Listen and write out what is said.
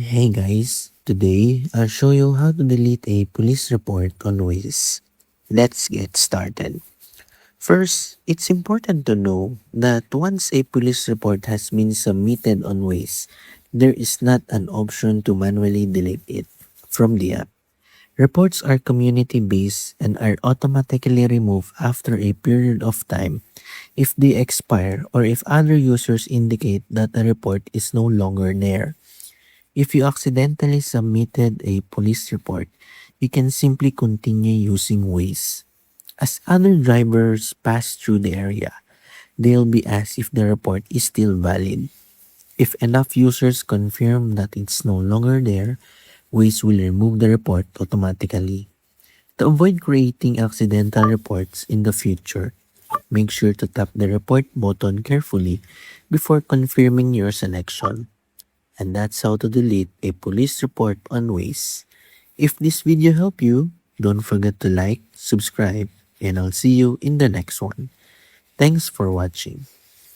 Hey guys, today I'll show you how to delete a police report on Waze. Let's get started. First, it's important to know that once a police report has been submitted on Waze, there is not an option to manually delete it from the app. Reports are community based and are automatically removed after a period of time if they expire or if other users indicate that a report is no longer there. If you accidentally submitted a police report, you can simply continue using Waze. As other drivers pass through the area, they'll be asked if the report is still valid. If enough users confirm that it's no longer there, Waze will remove the report automatically. To avoid creating accidental reports in the future, make sure to tap the report button carefully before confirming your selection. And that's how to delete a police report on Waze. If this video helped you, don't forget to like, subscribe, and I'll see you in the next one. Thanks for watching.